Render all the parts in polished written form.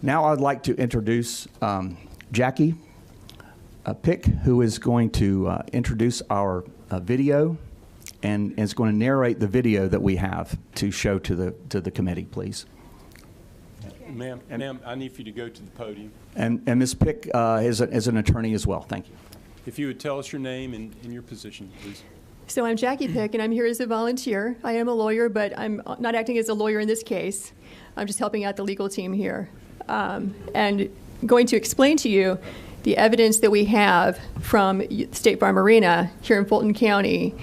Now I'd like to introduce Jackie Pick, who is going to introduce our video and is going to narrate the video that we have to show to the committee, please. Okay. Ma'am, I need for you to go to the podium. And Ms. Pick is an attorney as well. Thank you. If you would tell us your name and your position, please. So I'm Jackie Pick, and I'm here as a volunteer. I am a lawyer, but I'm not acting as a lawyer in this case. I'm just helping out the legal team here. And going to explain to you the evidence that we have from State Farm Arena here in Fulton County,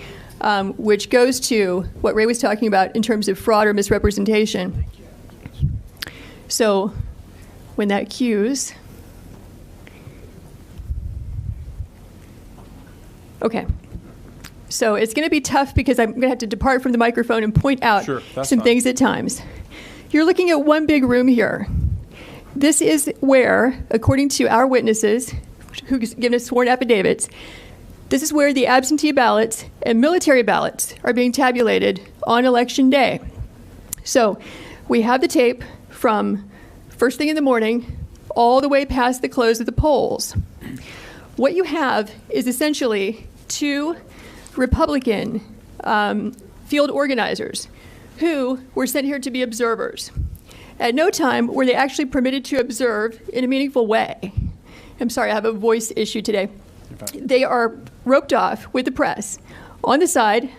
which goes to what Ray was talking about in terms of fraud or misrepresentation. So when that cues, okay. So it's going to be tough because I'm going to have to depart from the microphone and point out some things at times. You're looking at one big room here. This is where, according to our witnesses, who've given us sworn affidavits, this is where the absentee ballots and military ballots are being tabulated on Election Day. So we have the tape from first thing in the morning all the way past the close of the polls. What you have is essentially two Republican field organizers who were sent here to be observers. At no time were they actually permitted to observe in a meaningful way. I'm sorry, I have a voice issue today. They are roped off with the press on the side.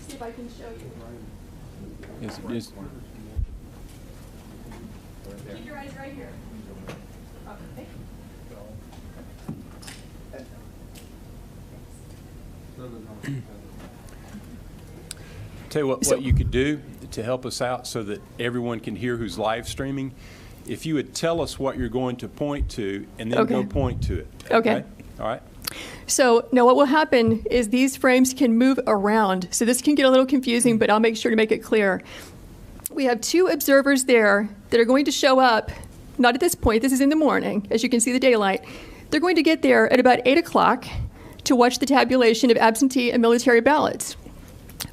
See if I can show you. Keep your eyes right here. Okay. Tell you what you could do to help us out so that everyone can hear who's live streaming. If you would tell us what you're going to point to and then go point to it. Okay. All right. So now what will happen is these frames can move around. So this can get a little confusing, but I'll make sure to make it clear. We have two observers there that are going to show up, not at this point, this is in the morning, as you can see the daylight. They're going to get there at about 8 o'clock to watch the tabulation of absentee and military ballots.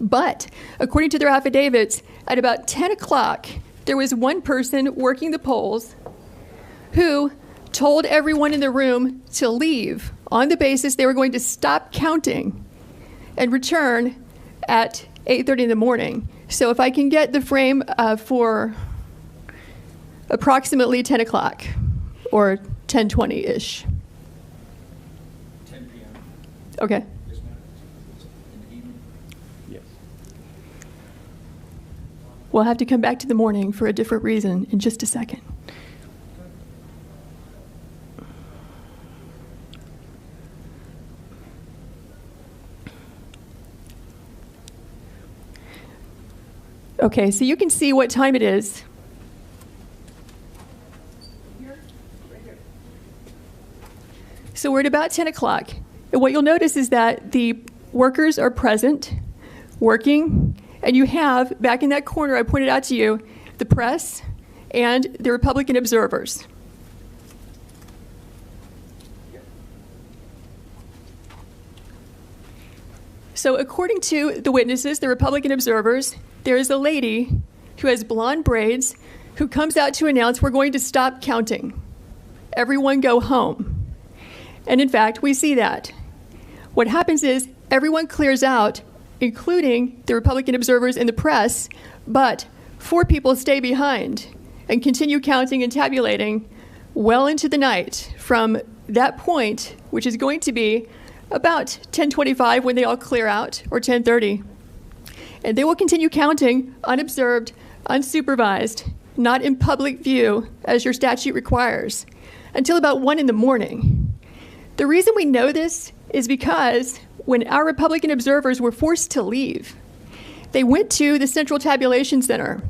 But according to their affidavits, at about 10 o'clock, there was one person working the polls who told everyone in the room to leave on the basis they were going to stop counting and return at 8:30 in the morning. So if I can get the frame for approximately 10 o'clock or 10:20-ish. 10 p.m. Okay. We'll have to come back to the morning for a different reason in just a second. Okay, so you can see what time it is. So we're at about 10 o'clock. And what you'll notice is that the workers are present, working, and you have, back in that corner I pointed out to you, the press and the Republican observers. So according to the witnesses, the Republican observers, there is a lady who has blonde braids who comes out to announce we're going to stop counting. Everyone go home. And in fact, we see that. What happens is everyone clears out, including the Republican observers and the press, but 4 people stay behind and continue counting and tabulating well into the night from that point, which is going to be about 10:25 when they all clear out, or 10:30. And they will continue counting unobserved, unsupervised, not in public view, as your statute requires, until about 1 in the morning. The reason we know this is because when our Republican observers were forced to leave, they went to the Central Tabulation Center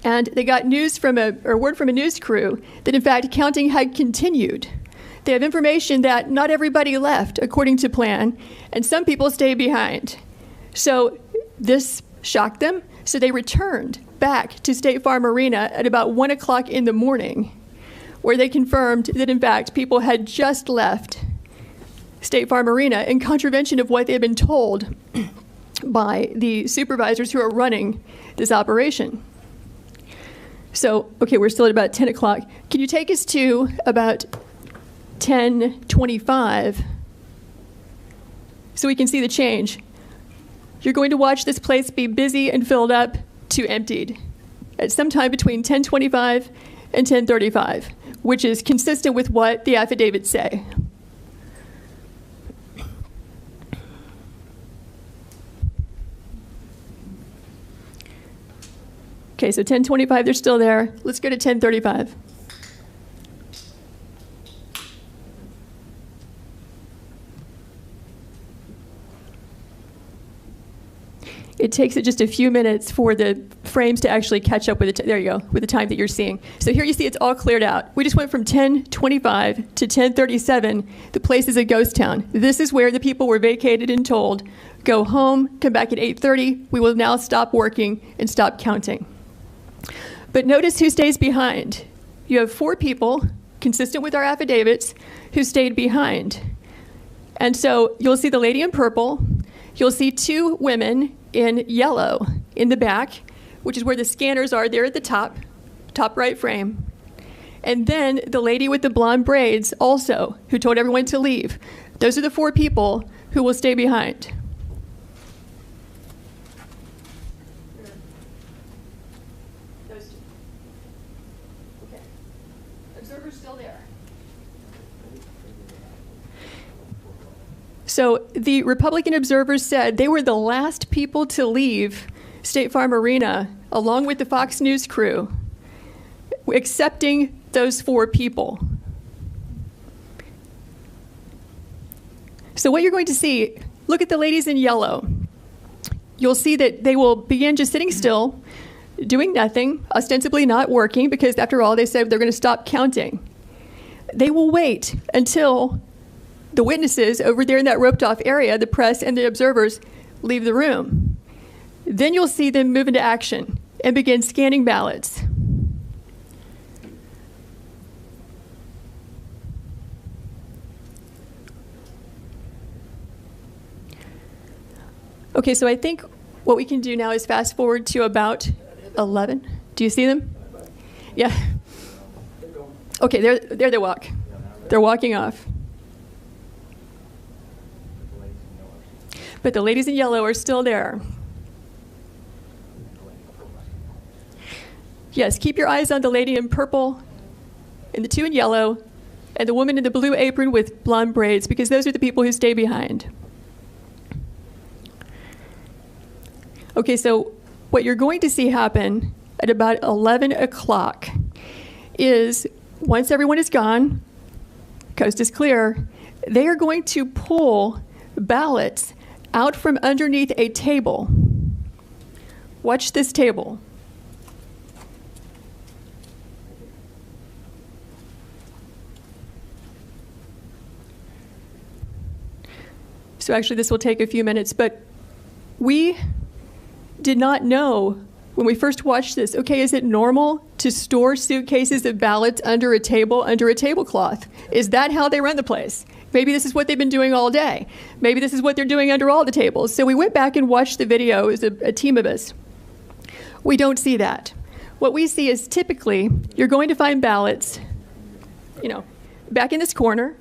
and they got word from a news crew that in fact counting had continued. They have information that not everybody left according to plan and some people stayed behind. So this shocked them, so they returned back to State Farm Arena at about 1 o'clock in the morning, where they confirmed that in fact people had just left State Farm Arena in contravention of what they had been told by the supervisors who are running this operation. So, okay, we're still at about 10 o'clock. Can you take us to about 10:25 so we can see the change? You're going to watch this place be busy and filled up to emptied at some time between 10:25 and 10:35, which is consistent with what the affidavits say. Okay, so 10:25, they're still there. Let's go to 10:35. It takes it just a few minutes for the frames to actually catch up with there you go, with the time that you're seeing. So here you see it's all cleared out. We just went from 10:25 to 10:37. The place is a ghost town. This is where the people were vacated and told, go home, come back at 8:30. We will now stop working and stop counting. But notice who stays behind. You have 4 people, consistent with our affidavits, who stayed behind. And so you'll see the lady in purple. You'll see 2 women in yellow in the back, which is where the scanners are there at the top right frame. And then the lady with the blonde braids also, who told everyone to leave. Those are the 4 people who will stay behind. Those 2. Okay. Observer's still there. So the Republican observers said they were the last people to leave State Farm Arena, along with the Fox News crew, excepting those 4 people. So what you're going to see, look at the ladies in yellow. You'll see that they will begin just sitting still, doing nothing, ostensibly not working, because after all, they said they're going to stop counting. They will wait until the witnesses over there in that roped off area, the press and the observers, leave the room. Then you'll see them move into action and begin scanning ballots. Okay, so I think what we can do now is fast forward to about 11. Do you see them? Yeah. Okay, there they walk. They're walking off. But the ladies in yellow are still there. Yes, keep your eyes on the lady in purple and the 2 in yellow and the woman in the blue apron with blonde braids, because those are the people who stay behind. Okay, so what you're going to see happen at about 11 o'clock is once everyone is gone, coast is clear, they are going to pull ballots out from underneath a table. Watch this table. So actually this will take a few minutes, but we did not know when we first watched this, okay, is it normal to store suitcases of ballots under a table, under a tablecloth? Is that how they run the place? Maybe this is what they've been doing all day. Maybe this is what they're doing under all the tables. So we went back and watched the video as a team of us. We don't see that. What we see is typically you're going to find ballots, back in this corner,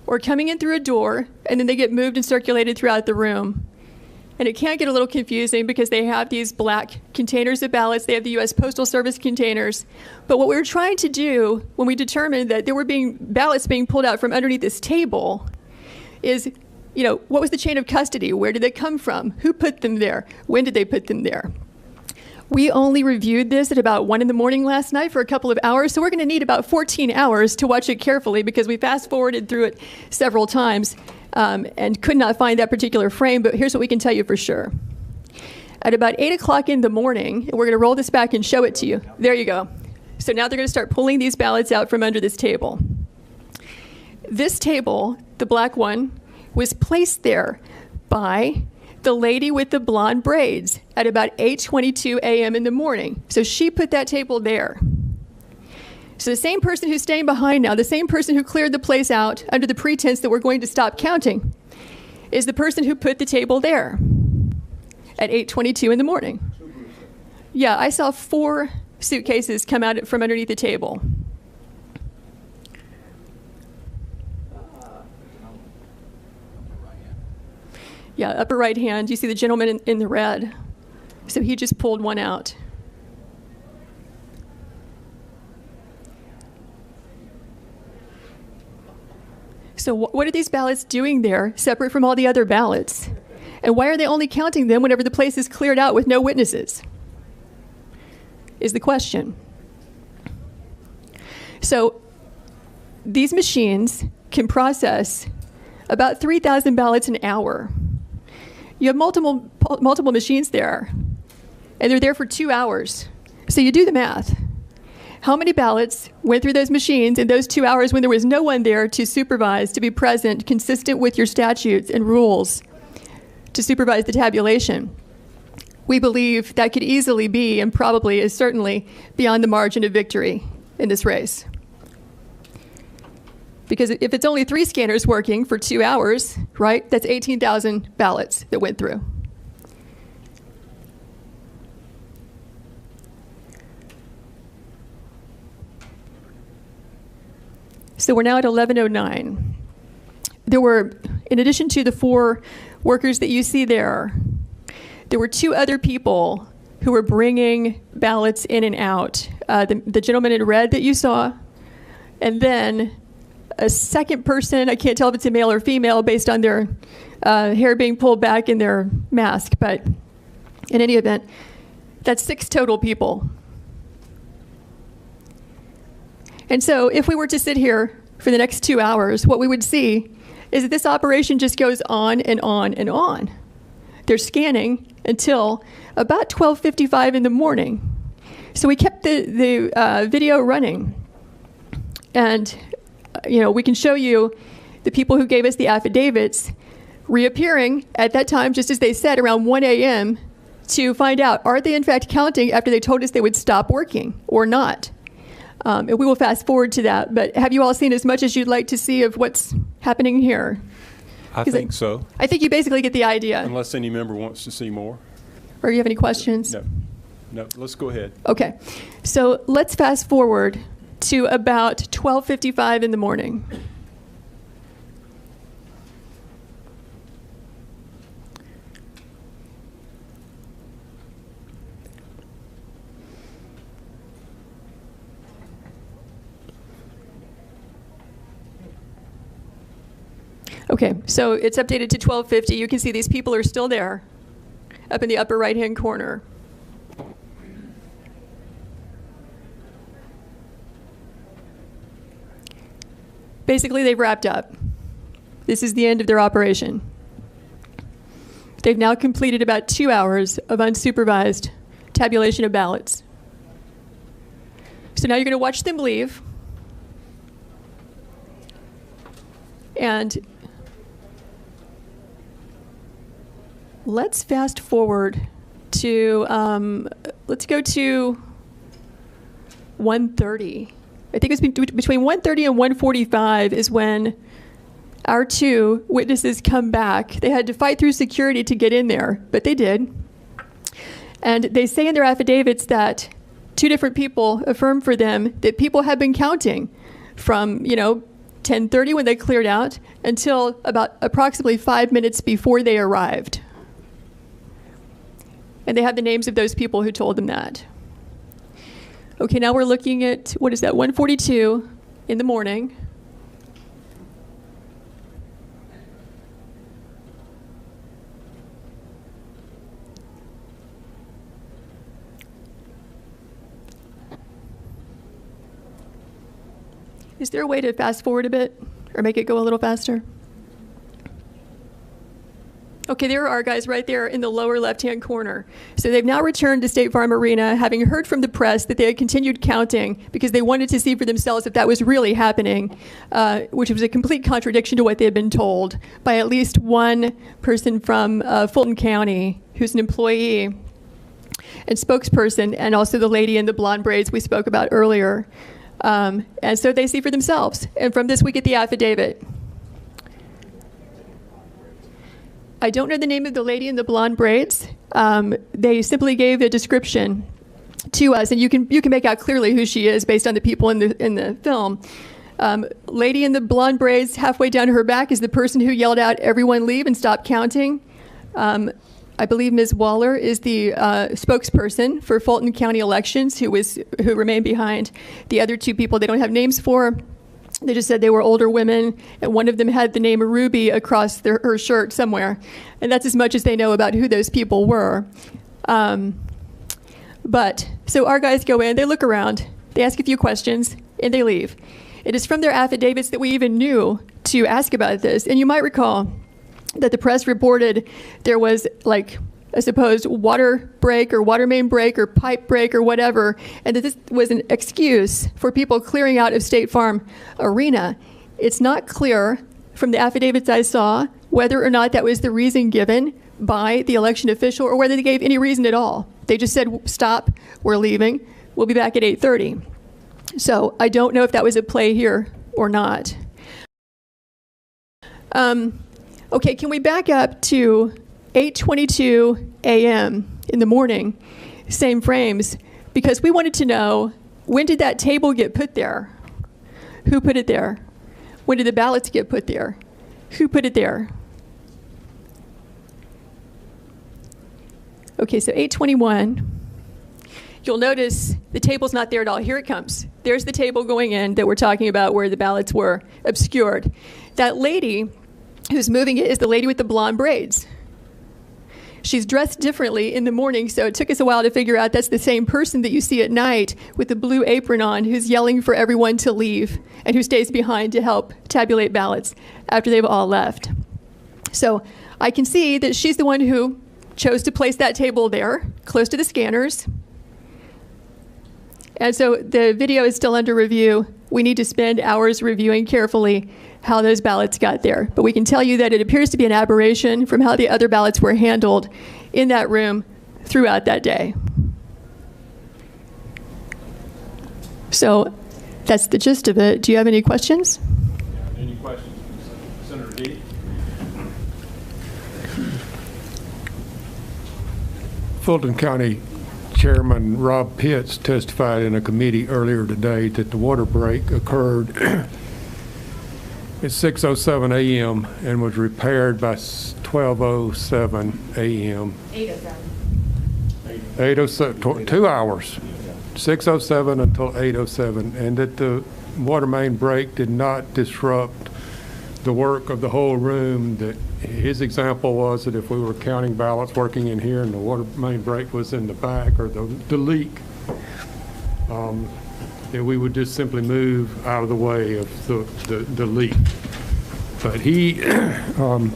or coming in through a door, and then they get moved and circulated throughout the room. And it can get a little confusing because they have these black containers of ballots. They have the U.S. Postal Service containers. But what we were trying to do when we determined that there were ballots being pulled out from underneath this table is, what was the chain of custody? Where did they come from? Who put them there? When did they put them there? We only reviewed this at about 1 in the morning last night for a couple of hours, so we're going to need about 14 hours to watch it carefully because we fast-forwarded through it several times and could not find that particular frame, but here's what we can tell you for sure. At about 8 o'clock in the morning, we're going to roll this back and show it to you. There you go. So now they're going to start pulling these ballots out from under this table. This table, the black one, was placed there by the lady with the blonde braids at about 8:22 a.m. in the morning. So she put that table there. So the same person who's staying behind now, the same person who cleared the place out under the pretense that we're going to stop counting, is the person who put the table there. at 8:22 in the morning. Yeah, I saw 4 suitcases come out from underneath the table. Yeah, upper right hand, you see the gentleman in the red. So he just pulled one out. So what are these ballots doing there, separate from all the other ballots? And why are they only counting them whenever the place is cleared out with no witnesses? Is the question. So these machines can process about 3,000 ballots an hour. You have multiple machines there, and they're there for 2 hours. So you do the math. How many ballots went through those machines in those 2 hours when there was no one there to supervise, to be present, consistent with your statutes and rules, to supervise the tabulation? We believe that could easily be, and probably is certainly, beyond the margin of victory in this race. Because if it's only 3 scanners working for 2 hours, right, that's 18,000 ballots that went through. So we're now at 11:09. There were, in addition to the 4 workers that you see there were 2 other people who were bringing ballots in and out. The gentleman in red that you saw, and then a second person. I can't tell if it's a male or female based on their hair being pulled back in their mask, but in any event, that's 6 total people. And so if we were to sit here for the next 2 hours, what we would see is that this operation just goes on and on and on. They're scanning until about 12:55 in the morning. So we kept the video running. And, we can show you the people who gave us the affidavits reappearing at that time, just as they said, around 1 a.m. to find out, are they in fact counting after they told us they would stop working or not? And we will fast forward to that. But have you all seen as much as you'd like to see of what's happening here? I think so. I think you basically get the idea. Unless any member wants to see more. Or you have any questions? No, let's go ahead. Okay. So let's fast forward to about 12:55 in the morning. Okay, so it's updated to 12:50. You can see these people are still there, up in the upper right-hand corner. Basically, they've wrapped up. This is the end of their operation. They've now completed about 2 hours of unsupervised tabulation of ballots. So now you're going to watch them leave. And let's fast forward to, let's go to 1:30. I think it's between 1:30 and 1:45 is when our 2 witnesses come back. They had to fight through security to get in there, but they did. And they say in their affidavits that 2 different people affirmed for them that people had been counting from, 10:30 when they cleared out until about approximately 5 minutes before they arrived. And they have the names of those people who told them that. Okay, now we're looking at, what is that, 1:42 in the morning. Is there a way to fast forward a bit or make it go a little faster? Okay, there are our guys right there in the lower left-hand corner. So they've now returned to State Farm Arena, having heard from the press that they had continued counting because they wanted to see for themselves if that was really happening, which was a complete contradiction to what they had been told by at least one person from Fulton County who's an employee and spokesperson, and also the lady in the blonde braids we spoke about earlier. And so they see for themselves. And from this we get the affidavit. I don't know the name of the lady in the blonde braids. They simply gave a description to us, and you can make out clearly who she is based on the people in the film. Lady in the blonde braids, halfway down her back, is the person who yelled out, "Everyone leave and stop counting." I believe Ms. Waller is the spokesperson for Fulton County elections, who remained behind. The other two people they don't have names for. They just said they were older women, and one of them had the name Ruby across her shirt somewhere. And that's as much as they know about who those people were. So our guys go in, they look around, they ask a few questions, and they leave. It is from their affidavits that we even knew to ask about this. And you might recall that the press reported there was like a supposed water break or water main break or pipe break or whatever, and that this was an excuse for people clearing out of State Farm Arena. It's not clear from the affidavits I saw whether or not that was the reason given by the election official or whether they gave any reason at all. They just said, "Stop, we're leaving, we'll be back at 8:30. So I don't know if that was at play here or not. Okay, can we back up to 8:22 a.m. in the morning, same frames, because we wanted to know, when did that table get put there? Who put it there? When did the ballots get put there? Who put it there? Okay, so 8:21. You'll notice the table's not there at all. Here it comes. There's the table going in that we're talking about where the ballots were obscured. That lady who's moving it is the lady with the blonde braids. She's dressed differently in the morning, so it took us a while to figure out that's the same person that you see at night with the blue apron on, who's yelling for everyone to leave and who stays behind to help tabulate ballots after they've all left. So I can see that she's the one who chose to place that table there, close to the scanners. And so the video is still under review. We need to spend hours reviewing carefully how those ballots got there. But we can tell you that it appears to be an aberration from how the other ballots were handled in that room throughout that day. So that's the gist of it. Do you have any questions? Any questions, Senator Deedy? Fulton County Chairman Rob Pitts testified in a committee earlier today that the water break occurred at 6:07 a.m. and was repaired by 12:07 a.m. 8:07, 2 hours, 6:07 until 8:07, and that the water main break did not disrupt the work of the whole room. That his example was that if we were counting ballots working in here and the water main break was in the back, or the leak, that we would just simply move out of the way of the leak. But he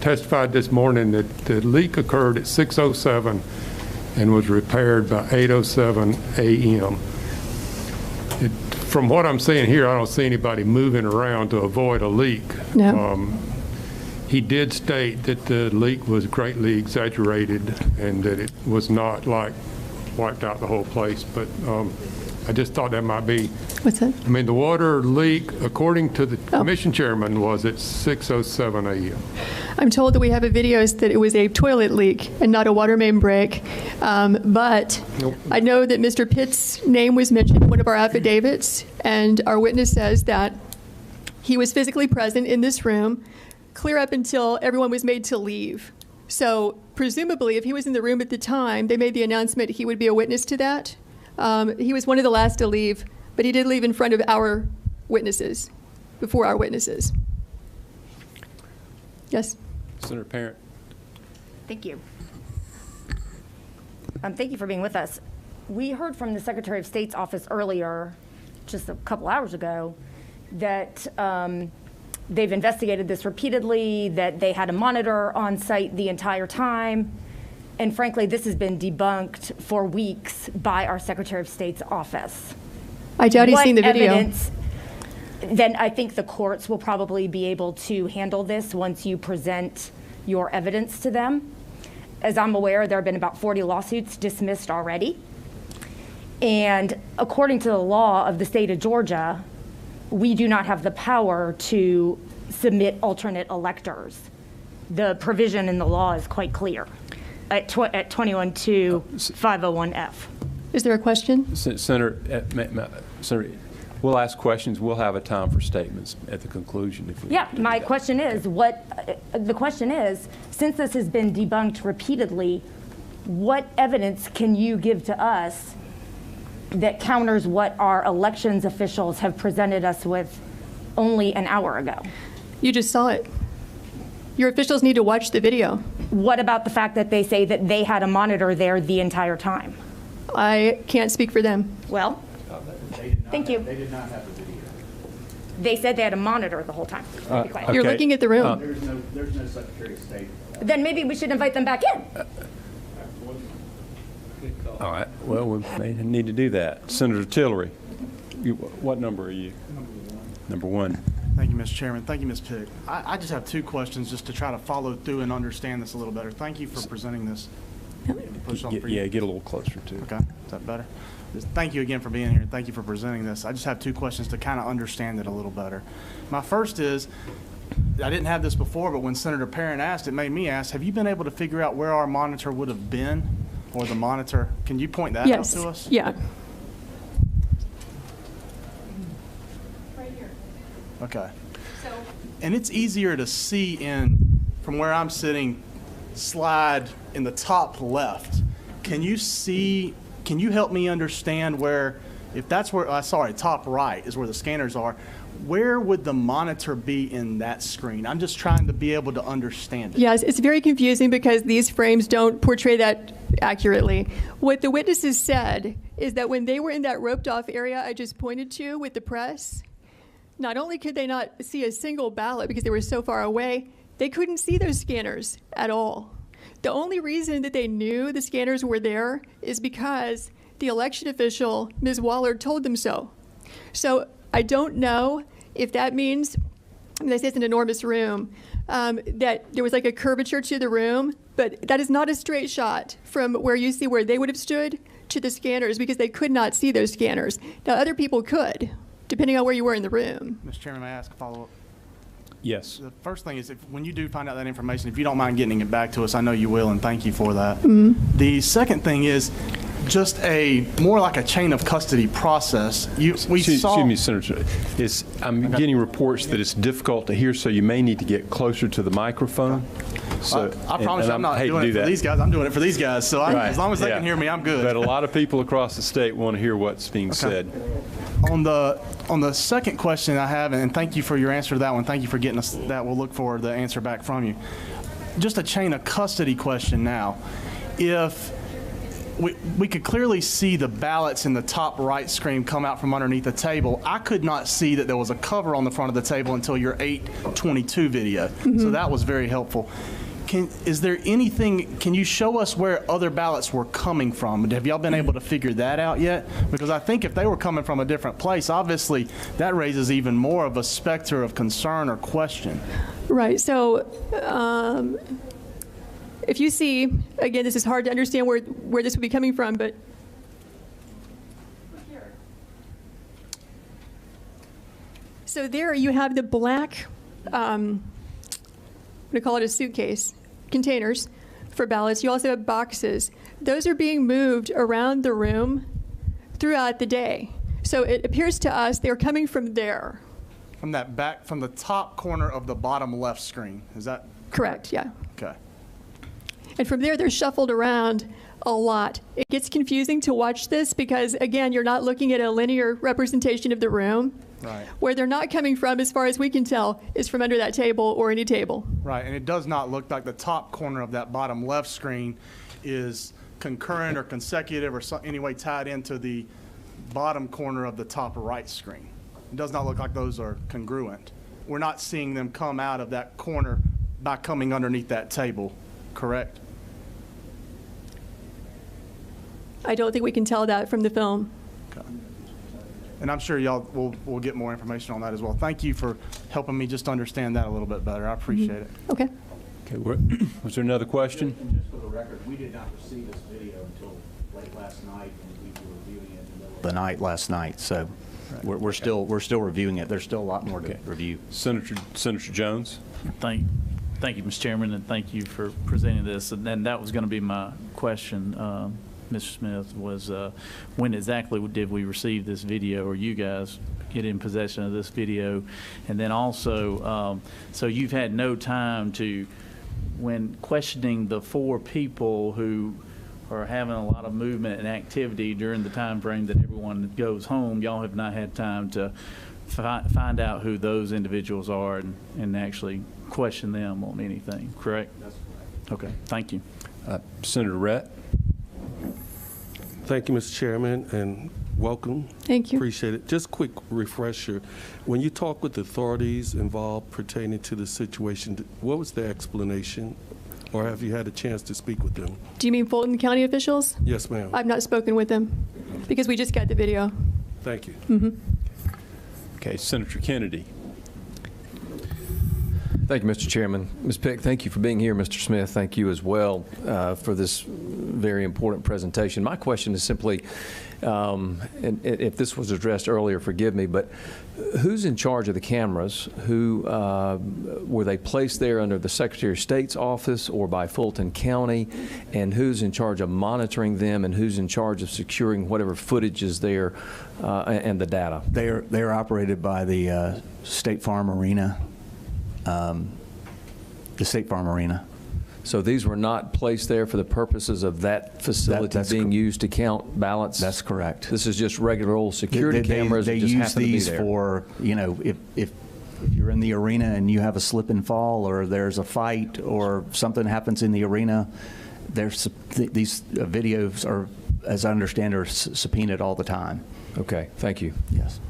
testified this morning that the leak occurred at 6:07 and was repaired by 8:07 a.m. From what I'm seeing here, I don't see anybody moving around to avoid a leak. No. He did state that the leak was greatly exaggerated and that it was not like wiped out the whole place, but I just thought that might be. What's that? I mean, the water leak, according to the commission chairman, was at 6:07 a.m. I'm told that we have a video that it was a toilet leak and not a water main break. But Nope. I know that Mr. Pitt's name was mentioned in one of our affidavits, and our witness says that he was physically present in this room clear up until everyone was made to leave. So presumably, if he was in the room at the time, they made the announcement he would be a witness to that. He was one of the last to leave, but he did leave in front of our witnesses, before our witnesses. Yes? Senator Parent. Thank you. Thank you for being with us. We heard from the Secretary of State's office earlier, just a couple hours ago, that they've investigated this repeatedly, that they had a monitor on site the entire time. And frankly, this has been debunked for weeks by our Secretary of State's office. I doubt he's seen the video. Evidence, then I think the courts will probably be able to handle this once you present your evidence to them. As I'm aware, there have been about 40 lawsuits dismissed already. And according to the law of the state of Georgia, we do not have the power to submit alternate electors. The provision in the law is quite clear at 21-501F. Is there a question? Senator, Senator, we'll ask questions. We'll have a time for statements at the conclusion. If we Yeah, my question is, the question is, since this has been debunked repeatedly, what evidence can you give to us that counters what our elections officials have presented us with only an hour ago? You just saw it. Your officials need to watch the video. What about the fact that they say that they had a monitor there the entire time? I can't speak for them. Well, thank you. They did not have the video. They said they had a monitor the whole time. Be quiet. You're Okay. looking at the room. There's no Secretary of State. Then maybe we should invite them back in. All right. Well, we may need to do that. Senator Tillery, what number are you? Number one. Thank you, Mr. Chairman. Thank you, Ms. Pick. I just have two questions just to try to follow through and understand this a little better. Thank you for presenting this. Push on for you. Yeah, get a little closer to it. Okay, is that better? Thank you again for being here. Thank you for presenting this. I just have two questions to kind of understand it a little better. My first is, I didn't have this before, but when Senator Perrin asked, it made me ask, have you been able to figure out where our monitor would have been, or the monitor? Can you point that out Yes. to us? Yeah. Okay. And it's easier to see from where I'm sitting, slide in the top left. Can you help me understand where, if that's where, sorry, top right is where the scanners are, where would the monitor be in that screen? I'm just trying to be able to understand it. Yes, it's very confusing because these frames don't portray that accurately. What the witnesses said is that when they were in that roped off area I just pointed to with the press, not only could they not see a single ballot because they were so far away, they couldn't see those scanners at all. The only reason that they knew the scanners were there is because the election official, Ms. Waller, told them so. So I don't know if that means, this is an enormous room, that there was like a curvature to the room, but that is not a straight shot from where you see where they would have stood to the scanners because they could not see those scanners. Now other people could, depending on where you were in the room. Mr. Chairman, may I ask a follow-up? Yes. The first thing is, when you do find out that information, if you don't mind getting it back to us, I know you will, and thank you for that. The second thing is just more like a chain of custody process. Excuse me, Senator. I'm getting reports that it's difficult to hear, so you may need to get closer to the microphone. So, I promise you I'm not doing it for these guys. I'm doing it for these guys. So as long as they can hear me, I'm good. But a lot of people across the state want to hear what's being said. On the second question I have, and thank you for your answer to that one. Thank you for getting us that. We'll look for the answer back from you. Just a chain of custody question now. If we could clearly see the ballots in the top right screen come out from underneath the table, I could not see that there was a cover on the front of the table until your 8:22 video. So that was very helpful. Is there anything, can you show us where other ballots were coming from? Have y'all been able to figure that out yet? Because I think if they were coming from a different place, obviously that raises even more of a specter of concern or question. Right, so if you see, again, this is hard to understand where this would be coming from, but so there you have the black, I'm going to call it a suitcase, containers for ballots. You also have boxes. Those are being moved around the room throughout the day. So it appears to us they're coming from there. From the top corner of the bottom left screen, is that? Correct, yeah. Okay. And from there, they're shuffled around a lot. It gets confusing to watch this because, again, you're not looking at a linear representation of the room. Right. Where they're not coming from, as far as we can tell, is from under that table or any table. Right, and it does not look like the top corner of that bottom left screen is concurrent or consecutive or any way tied into the bottom corner of the top right screen. It does not look like those are congruent. We're not seeing them come out of that corner by coming underneath that table, correct? I don't think we can tell that from the film. Okay. And I'm sure y'all will get more information on that as well. Thank you for helping me just understand that a little bit better. I appreciate it. Okay. Okay. Was there another question? And just for the record, we did not receive this video until late last night, and we were reviewing it in the middle of the night last night. So we're still reviewing it. There's still a lot more to review. Senator Jones? Thank Thank you, Mr. Chairman, and thank you for presenting this. And then that was going to be my question, Mr. Smith, was when exactly did we receive this video, or you guys get in possession of this video? And then also, so you've had no time to, when questioning the 4 people who are having a lot of movement and activity during the time frame that everyone goes home, y'all have not had time to find out who those individuals are and actually question them on anything, correct? That's correct. Okay, thank you. Senator Rett. Thank you, Mr. Chairman, and welcome. Thank you. Appreciate it. Just quick refresher. When you talk with authorities involved pertaining to the situation, what was the explanation? Or have you had a chance to speak with them? Do you mean Fulton County officials? Yes, ma'am. I've not spoken with them because we just got the video. Thank you. Mm-hmm. Okay, Senator Kennedy. Thank you, Mr. Chairman. Ms. Pick, thank you for being here. Mr. Smith, thank you as well for this very important presentation. My question is simply, and if this was addressed earlier, forgive me, but who's in charge of the cameras? Who were they placed there under the Secretary of State's office or by Fulton County? And who's in charge of monitoring them, and who's in charge of securing whatever footage is there and the data? They're operated by the State Farm Arena. The State Farm Arena. So these were not placed there for the purposes of that facility being used to count ballots? That's correct. This is just regular old security cameras that just happen to be there? They use these for, you know, if you're in the arena and you have a slip and fall, or there's a fight, or something happens in the arena, these videos are, as I understand, are subpoenaed all the time. Okay, thank you. Yes.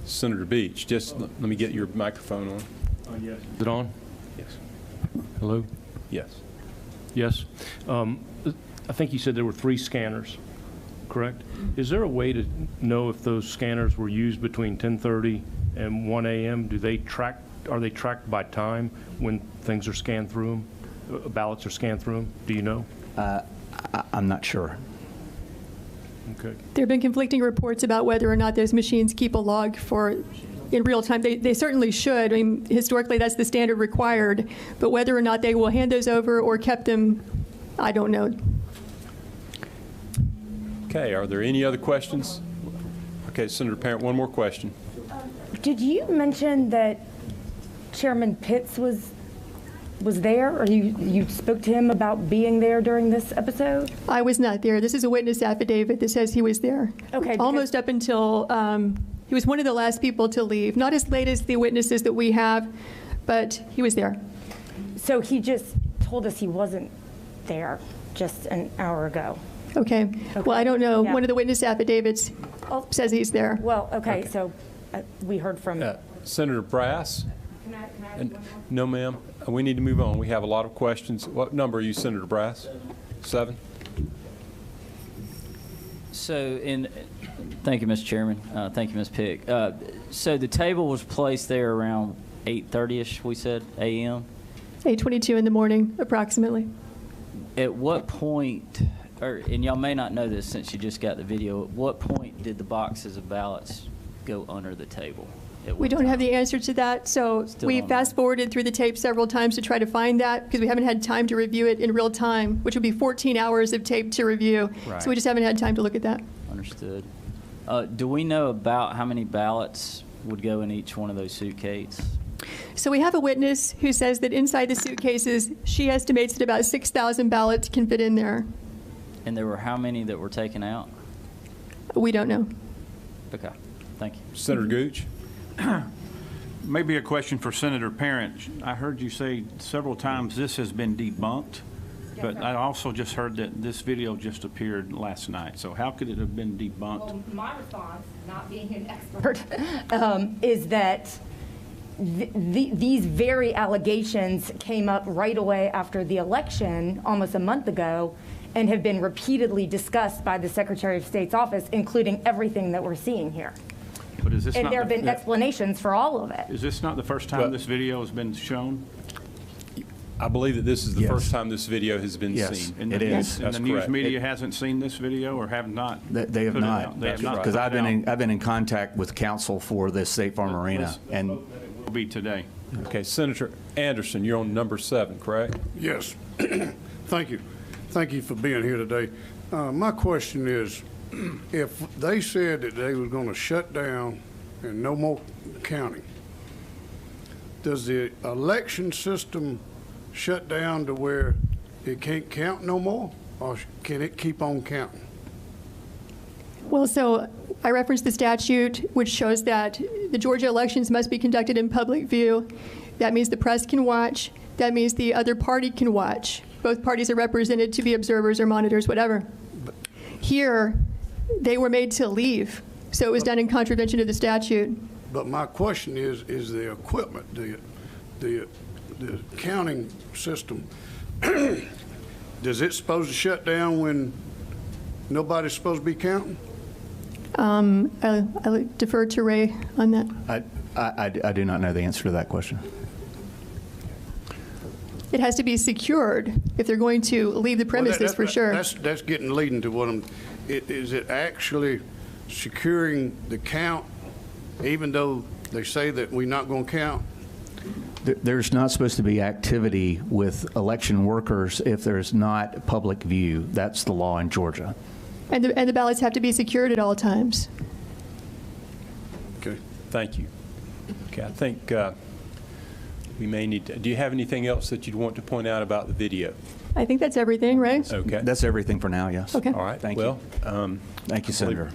Senator Beach, just let me get your microphone on. Yes. Is it on? Yes. Hello? Yes. Yes. I think you said there were 3 scanners, correct? Is there a way to know if those scanners were used between 10:30 and 1 a.m.? Are they tracked by time when things are scanned through them, ballots are scanned through them? Do you know? I'm not sure. Okay. There have been conflicting reports about whether or not those machines keep a log in real time. They certainly should. I mean, historically, that's the standard required. But whether or not they will hand those over or kept them, I don't know. Okay, are there any other questions? Okay, Senator Parent, one more question. Did you mention that Chairman Pitts was there, or you spoke to him about being there during this episode? I was not there. This is a witness affidavit that says he was there. Okay. Almost up until he was one of the last people to leave. Not as late as the witnesses that we have, but he was there. So he just told us he wasn't there just an hour ago. Okay. Well, I don't know. Yeah. One of the witness affidavits says he's there. Well, okay. So we heard from Senator Brass? No, ma'am. We need to move on. We have a lot of questions. What number are you, Senator Brass? 7? So, thank you, Mr. Chairman. Thank you, Ms. Pick. So the table was placed there around 8:30ish, we said, a.m.? 8:22 in the morning, approximately. At what point, and y'all may not know this since you just got the video, at what point did the boxes of ballots go under the table? We don't have the answer to that, so we fast-forwarded through the tape several times to try to find that, because we haven't had time to review it in real time, which would be 14 hours of tape to review. Right. So we just haven't had time to look at that. Understood. Do we know about how many ballots would go in each one of those suitcases? So we have a witness who says that inside the suitcases, she estimates that about 6,000 ballots can fit in there. And there were how many that were taken out? We don't know. Okay, thank you. Senator Gooch? Maybe a question for Senator Parent. I heard you say several times this has been debunked, but I also just heard that this video just appeared last night. So how could it have been debunked? Well, my response, not being an expert, is that these very allegations came up right away after the election, almost a month ago, and have been repeatedly discussed by the Secretary of State's office, including everything that we're seeing here. But is this and not there have been explanations for all of it. Is this not the first time this video has been shown? I believe that this is the first time this video has been seen. And it is. And the news media hasn't seen this video, or have not? They have not. They have not. Because I've been in contact with counsel for the State Farm Arena, and will be today. Okay, Senator Anderson, you're on number 7, correct? Yes. Thank you. Thank you for being here today. My question is, if they said that they were going to shut down and no more counting, does the election system shut down to where it can't count no more, or can it keep on counting? Well, so I referenced the statute, which shows that the Georgia elections must be conducted in public view. That means the press can watch. That means the other party can watch. Both parties are represented to be observers or monitors, whatever. Here, they were made to leave, so it was done in contravention of the statute. But my question is the equipment, the counting system, does it supposed to shut down when nobody's supposed to be counting? I'll defer to Ray on that. I do not know the answer to that question. It has to be secured if they're going to leave the premises, for sure. That's leading to what is it actually securing the count, even though they say that we're not going to count? There's not supposed to be activity with election workers if there's not public view. That's the law in Georgia. And the ballots have to be secured at all times. Okay. Thank you. Okay, I think we may need to, do you have anything else that you'd want to point out about the video? I think that's everything, Ray. Okay. That's everything for now, yes. Okay. All right. Thank you. Thank you, Senator.